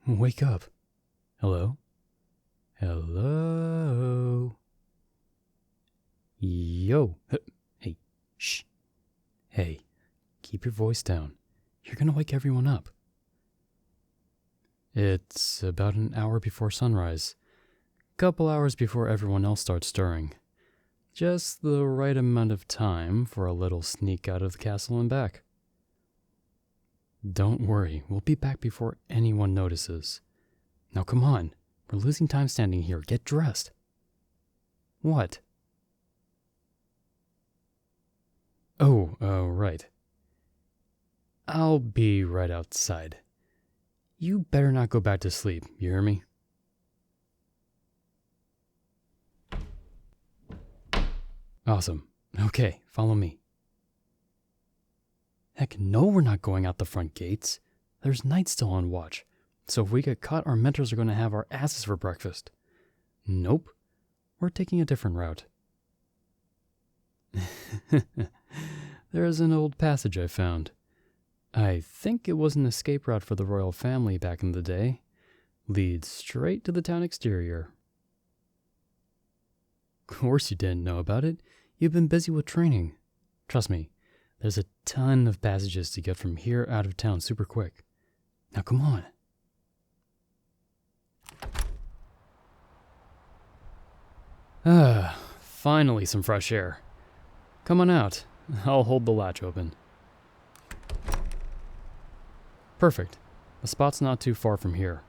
Wake up. Hello? Hello? Yo. Hey, shh. Hey, keep your voice down. You're gonna wake everyone up. It's about an hour before sunrise. Couple hours before everyone else starts stirring. Just the right amount of time for a little sneak out of the castle and back. Don't worry, we'll be back before anyone notices. Now come on, we're losing time standing here. Get dressed. What? Oh, right. I'll be right outside. You better not go back to sleep, you hear me? Awesome. Okay, follow me. Heck no, we're not going out the front gates. There's night still on watch, so if we get caught, our mentors are going to have our asses for breakfast. Nope, we're taking a different route. There's an old passage I found. I think it was an escape route for the royal family back in the day. Leads straight to the town exterior. Of course you didn't know about it. You've been busy with training. Trust me, there's a ton of passages to get from here out of town super quick. Now come on. Finally some fresh air. Come on out. I'll hold the latch open. Perfect. The spot's not too far from here.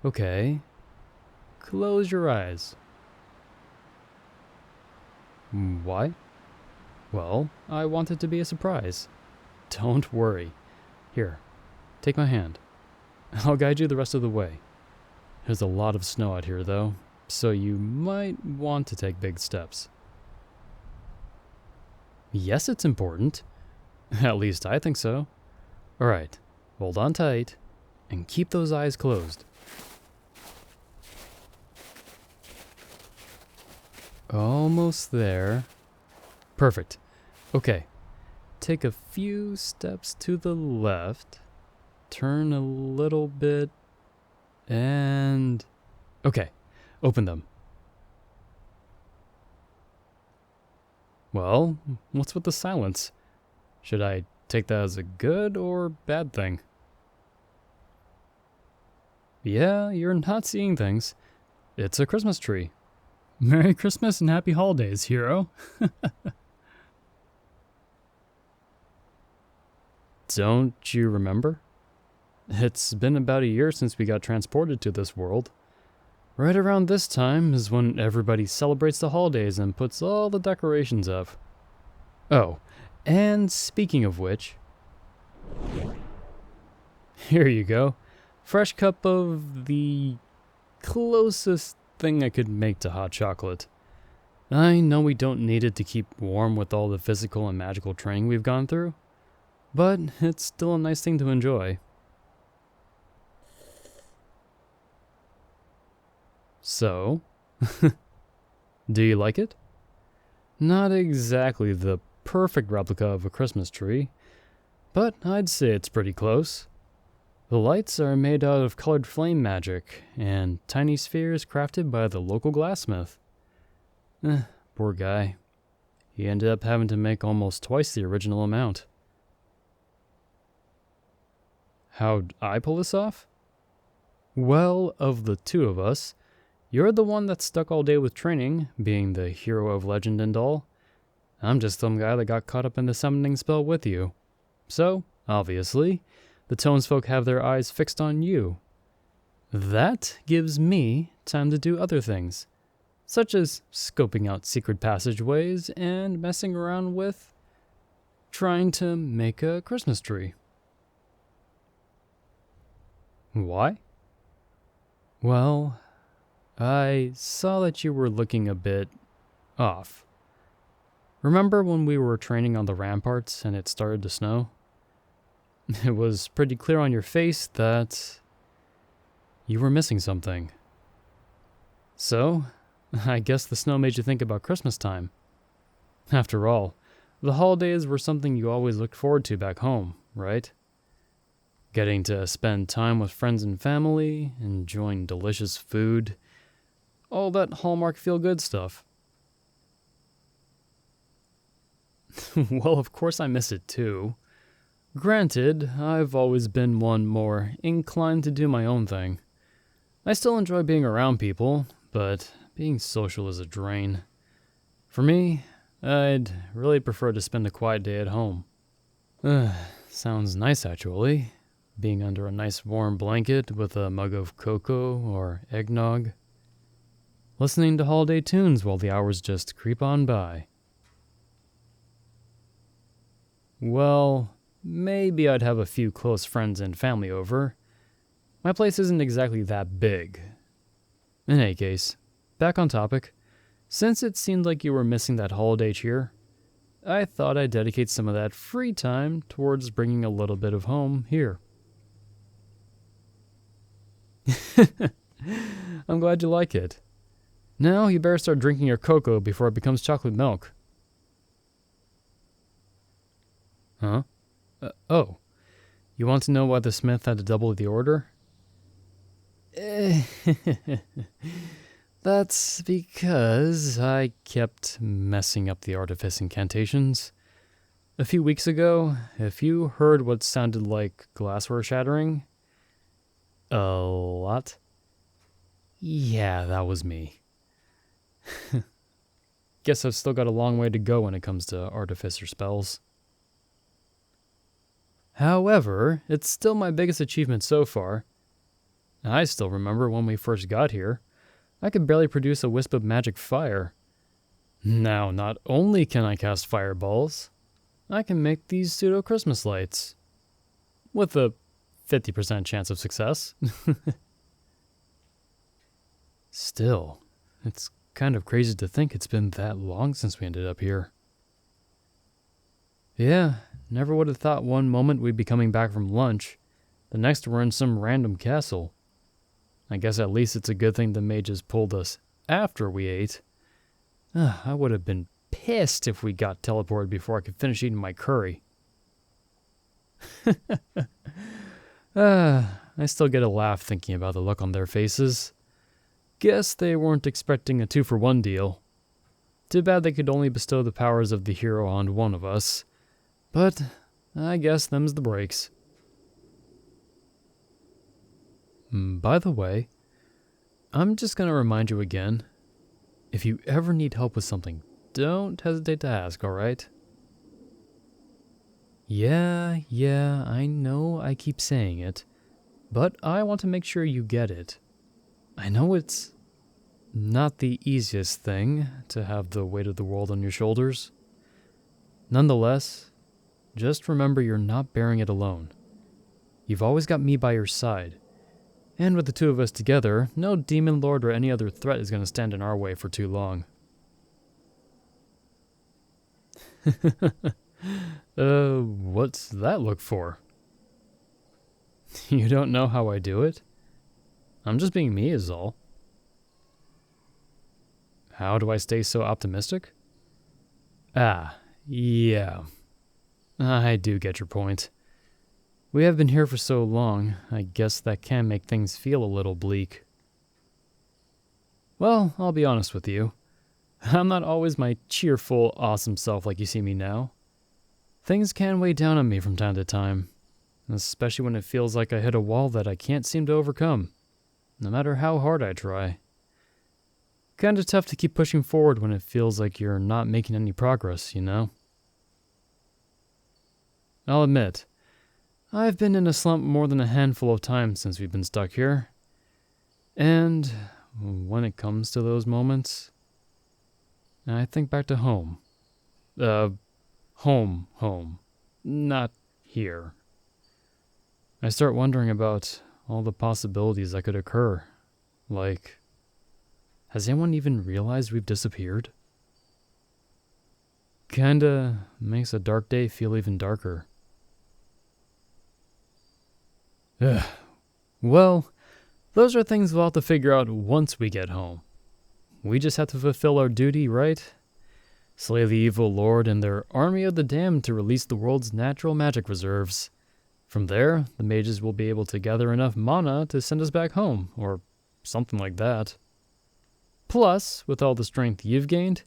Okay. Close your eyes. Why? Well, I want it to be a surprise. Don't worry. Here, take my hand. I'll guide you the rest of the way. There's a lot of snow out here, though, so you might want to take big steps. Yes, it's important. At least I think so. Alright, hold on tight, and keep those eyes closed. Almost there. Perfect. Okay. Take a few steps to the left. Turn a little bit. And... okay. Open them. Well, what's with the silence? Should I take that as a good or bad thing? Yeah, you're not seeing things. It's a Christmas tree. Merry Christmas and Happy Holidays, Hiro. Don't you remember? It's been about a year since we got transported to this world. Right around this time is when everybody celebrates the holidays and puts all the decorations up. Oh, and speaking of which, here you go. Fresh cup of the closest thing I could make to hot chocolate. I know we don't need it to keep warm with all the physical and magical training we've gone through, but it's still a nice thing to enjoy. So, do you like it? Not exactly the perfect replica of a Christmas tree, but I'd say it's pretty close. The lights are made out of colored flame magic and tiny spheres crafted by the local glassmith. Poor guy. He ended up having to make almost twice the original amount. How'd I pull this off? Well, of the two of us, you're the one that's stuck all day with training, being the hero of legend and all. I'm just some guy that got caught up in the summoning spell with you. So, obviously, the townsfolk have their eyes fixed on you. That gives me time to do other things, such as scoping out secret passageways and messing around with trying to make a Christmas tree. Why? Well, I saw that you were looking a bit off. Remember when we were training on the ramparts and it started to snow? It was pretty clear on your face that you were missing something. So, I guess the snow made you think about Christmas time. After all, the holidays were something you always looked forward to back home, right? Getting to spend time with friends and family, enjoying delicious food, all that Hallmark feel-good stuff. Well, of course I miss it too. Granted, I've always been one more inclined to do my own thing. I still enjoy being around people, but being social is a drain. For me, I'd really prefer to spend a quiet day at home. Sounds nice actually. Being under a nice warm blanket with a mug of cocoa or eggnog. Listening to holiday tunes while the hours just creep on by. Well, maybe I'd have a few close friends and family over. My place isn't exactly that big. In any case, back on topic. Since it seemed like you were missing that holiday cheer, I thought I'd dedicate some of that free time towards bringing a little bit of home here. I'm glad you like it. Now you better start drinking your cocoa before it becomes chocolate milk. Huh? Oh, you want to know why the smith had to double the order? That's because I kept messing up the artifice incantations. A few weeks ago, if you heard what sounded like glassware shattering, a lot? Yeah, that was me. Guess I've still got a long way to go when it comes to artificer spells. However, it's still my biggest achievement so far. I still remember when we first got here, I could barely produce a wisp of magic fire. Now, not only can I cast fireballs, I can make these pseudo-Christmas lights. With a 50% chance of success. Still, it's kind of crazy to think it's been that long since we ended up here. Yeah, never would have thought one moment we'd be coming back from lunch, the next we're in some random castle. I guess at least it's a good thing the mages pulled us after we ate. I would have been pissed if we got teleported before I could finish eating my curry. I still get a laugh thinking about the look on their faces. Guess they weren't expecting a 2-for-1 deal. Too bad they could only bestow the powers of the hero on one of us. But I guess them's the breaks. By the way, I'm just going to remind you again, if you ever need help with something, don't hesitate to ask, alright? Yeah, I know I keep saying it, but I want to make sure you get it. I know it's not the easiest thing to have the weight of the world on your shoulders. Nonetheless, just remember you're not bearing it alone. You've always got me by your side. And with the two of us together, no demon lord or any other threat is going to stand in our way for too long. What's that look for? You don't know how I do it? I'm just being me is all. How do I stay so optimistic? Yeah. I do get your point. We have been here for so long, I guess that can make things feel a little bleak. Well, I'll be honest with you. I'm not always my cheerful, awesome self like you see me now. Things can weigh down on me from time to time, especially when it feels like I hit a wall that I can't seem to overcome, no matter how hard I try. Kinda tough to keep pushing forward when it feels like you're not making any progress, you know? I'll admit, I've been in a slump more than a handful of times since we've been stuck here. And when it comes to those moments, I think back to home. Home. Not here. I start wondering about all the possibilities that could occur. Like, has anyone even realized we've disappeared? Kinda makes a dark day feel even darker. Well, those are things we'll have to figure out once we get home. We just have to fulfill our duty, right? Slay the evil lord and their army of the damned to release the world's natural magic reserves. From there, the mages will be able to gather enough mana to send us back home, or something like that. Plus, with all the strength you've gained,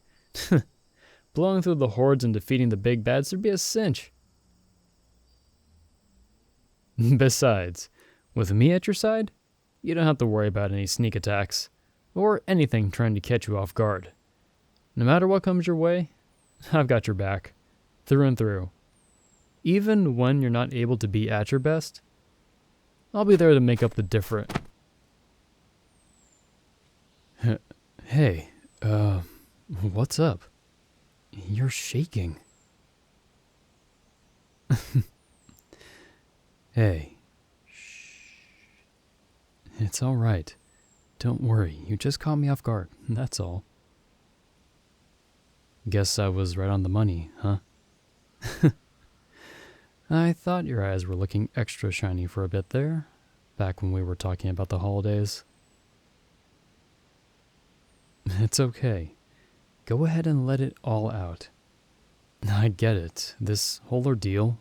blowing through the hordes and defeating the big bads would be a cinch. Besides, with me at your side, you don't have to worry about any sneak attacks, or anything trying to catch you off guard. No matter what comes your way, I've got your back, through and through. Even when you're not able to be at your best, I'll be there to make up the difference. Hey, what's up? You're shaking. Hey, shh. It's all right. Don't worry, you just caught me off guard, that's all. Guess I was right on the money, huh? I thought your eyes were looking extra shiny for a bit there, back when we were talking about the holidays. It's okay. Go ahead and let it all out. I get it, this whole ordeal,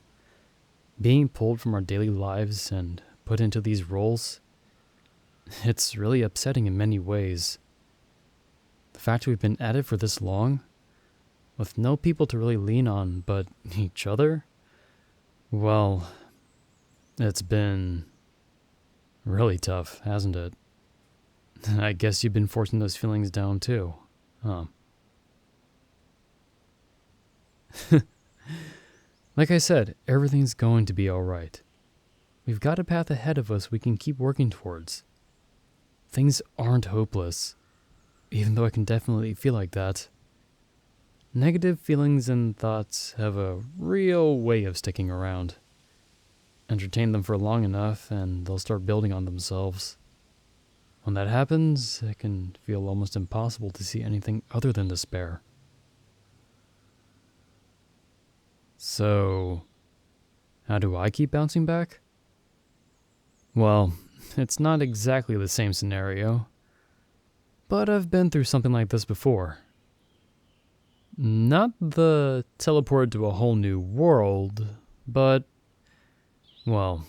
being pulled from our daily lives and put into these roles, it's really upsetting in many ways. The fact we've been at it for this long, with no people to really lean on but each other, well, it's been really tough, hasn't it? I guess you've been forcing those feelings down too, huh? Like I said, everything's going to be alright. We've got a path ahead of us we can keep working towards. Things aren't hopeless, even though I can definitely feel like that. Negative feelings and thoughts have a real way of sticking around. Entertain them for long enough and they'll start building on themselves. When that happens, it can feel almost impossible to see anything other than despair. So, how do I keep bouncing back? Well, it's not exactly the same scenario, but I've been through something like this before. Not the teleport to a whole new world, but, well,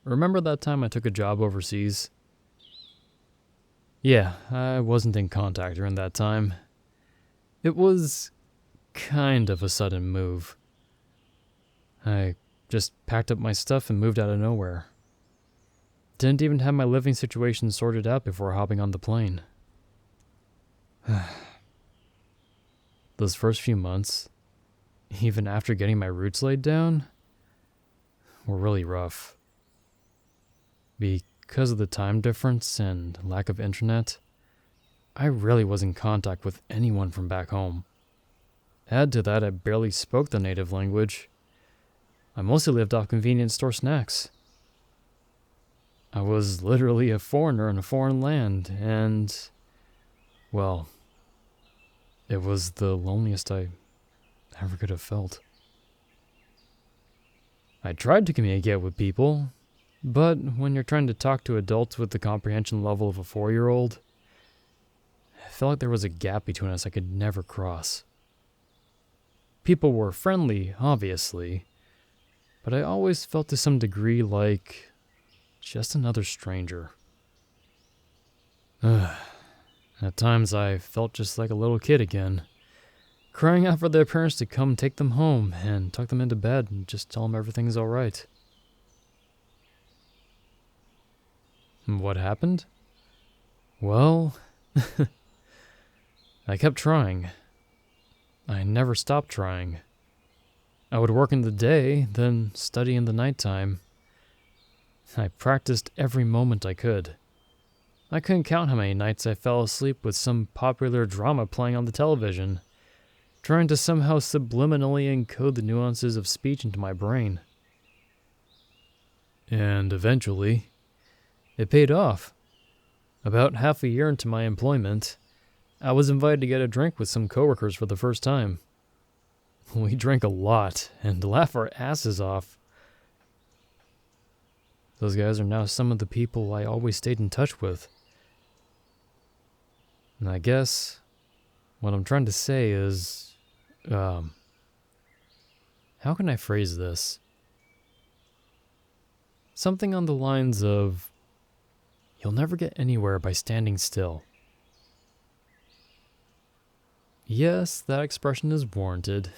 remember that time I took a job overseas? Yeah, I wasn't in contact during that time. It was kind of a sudden move. I just packed up my stuff and moved out of nowhere. Didn't even have my living situation sorted out before hopping on the plane. Those first few months, even after getting my roots laid down, were really rough. Because of the time difference and lack of internet, I really was in contact with anyone from back home. Add to that, I barely spoke the native language. I mostly lived off convenience store snacks. I was literally a foreigner in a foreign land, and, well, it was the loneliest I ever could have felt. I tried to communicate with people, but when you're trying to talk to adults with the comprehension level of a 4-year-old, I felt like there was a gap between us I could never cross. People were friendly, obviously, but I always felt to some degree like just another stranger. At times I felt just like a little kid again, crying out for their parents to come take them home and tuck them into bed and just tell them everything's alright. What happened? Well, I kept trying. I never stopped trying. I would work in the day, then study in the nighttime. I practiced every moment I could. I couldn't count how many nights I fell asleep with some popular drama playing on the television, trying to somehow subliminally encode the nuances of speech into my brain. And eventually, it paid off. About half a year into my employment, I was invited to get a drink with some coworkers for the first time. We drank a lot and laughed our asses off. Those guys are now some of the people I always stayed in touch with. And I guess what I'm trying to say is, how can I phrase this? Something on the lines of, "You'll never get anywhere by standing still." Yes, that expression is warranted.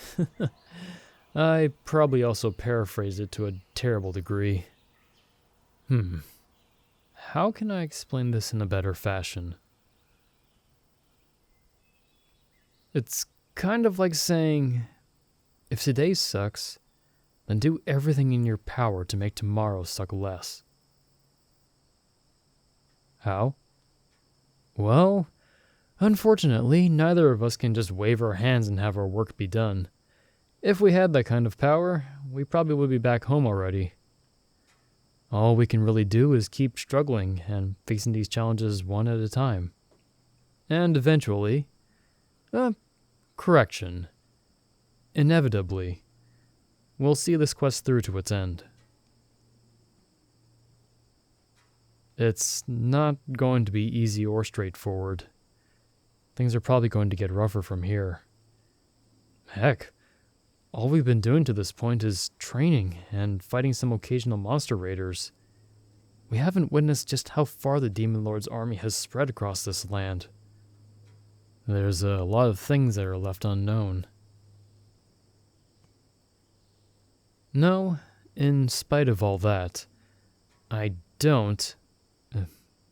I probably also paraphrased it to a terrible degree. How can I explain this in a better fashion? It's kind of like saying, if today sucks, then do everything in your power to make tomorrow suck less. How? Well, unfortunately, neither of us can just wave our hands and have our work be done. If we had that kind of power, we probably would be back home already. All we can really do is keep struggling and facing these challenges one at a time. And eventually, inevitably, we'll see this quest through to its end. It's not going to be easy or straightforward. Things are probably going to get rougher from here. Heck, all we've been doing to this point is training and fighting some occasional monster raiders. We haven't witnessed just how far the Demon Lord's army has spread across this land. There's a lot of things that are left unknown. No, in spite of all that, I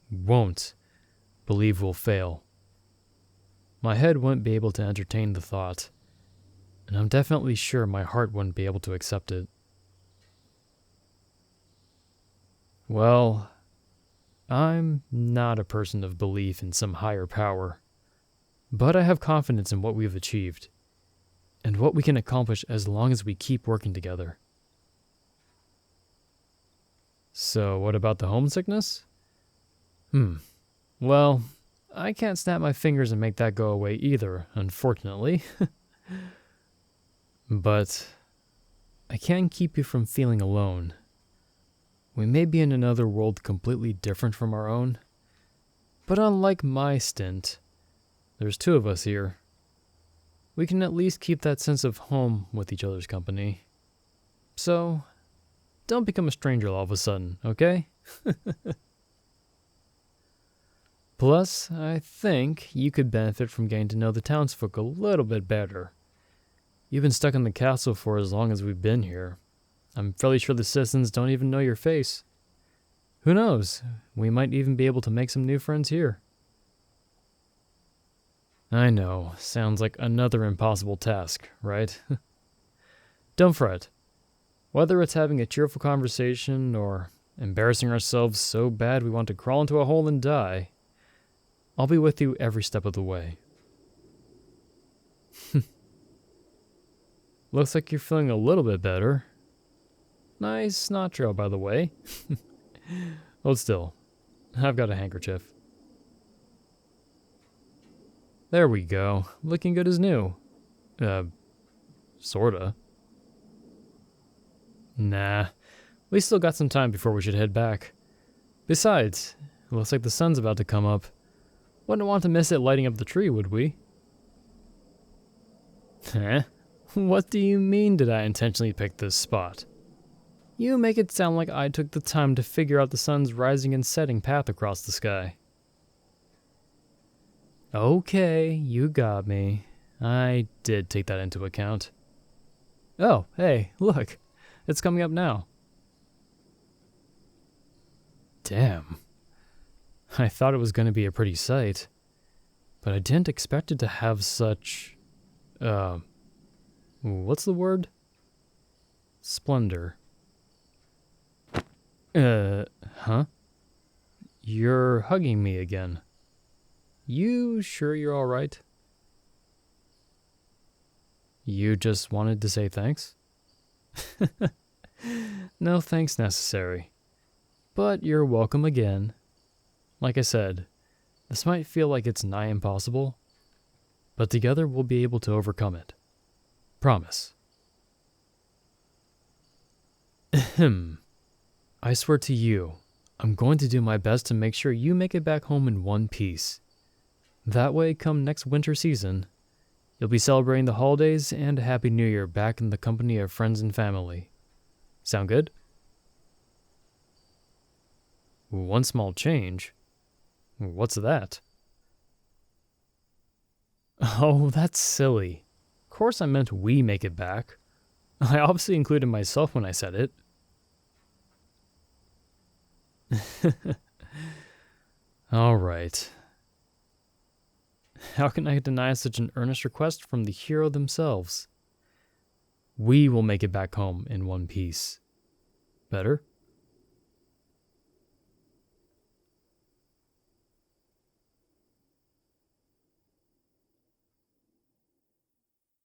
won't believe we'll fail. My head wouldn't be able to entertain the thought, and I'm definitely sure my heart wouldn't be able to accept it. Well, I'm not a person of belief in some higher power, but I have confidence in what we've achieved, and what we can accomplish as long as we keep working together. So what about the homesickness? Well, I can't snap my fingers and make that go away either, unfortunately. But I can keep you from feeling alone. We may be in another world completely different from our own, but unlike my stint, there's two of us here. We can at least keep that sense of home with each other's company. So, don't become a stranger all of a sudden, okay? Plus, I think you could benefit from getting to know the townsfolk a little bit better. You've been stuck in the castle for as long as we've been here. I'm fairly sure the citizens don't even know your face. Who knows? We might even be able to make some new friends here. I know, sounds like another impossible task, right? Don't fret. Whether it's having a cheerful conversation or embarrassing ourselves so bad we want to crawl into a hole and die, I'll be with you every step of the way. Looks like you're feeling a little bit better. Nice nostril, by the way. Hold still. I've got a handkerchief. There we go. Looking good as new. Sorta. Nah. We still got some time before we should head back. Besides, it looks like the sun's about to come up. Wouldn't want to miss it lighting up the tree, would we? Huh? What do you mean did I intentionally pick this spot? You make it sound like I took the time to figure out the sun's rising and setting path across the sky. Okay, you got me. I did take that into account. Oh, hey, look. It's coming up now. Damn. I thought it was going to be a pretty sight, but I didn't expect it to have such, what's the word? Splendor. Huh? You're hugging me again. You sure you're alright? You just wanted to say thanks? No thanks necessary. But you're welcome again. Like I said, this might feel like it's nigh impossible, but together we'll be able to overcome it. Promise. Ahem. I swear to you, I'm going to do my best to make sure you make it back home in one piece. That way, come next winter season, you'll be celebrating the holidays and a Happy New Year back in the company of friends and family. Sound good? One small change? What's that? Oh, that's silly. Of course I meant we make it back. I obviously included myself when I said it. All right. How can I deny such an earnest request from the hero themselves? We will make it back home in one piece. Better?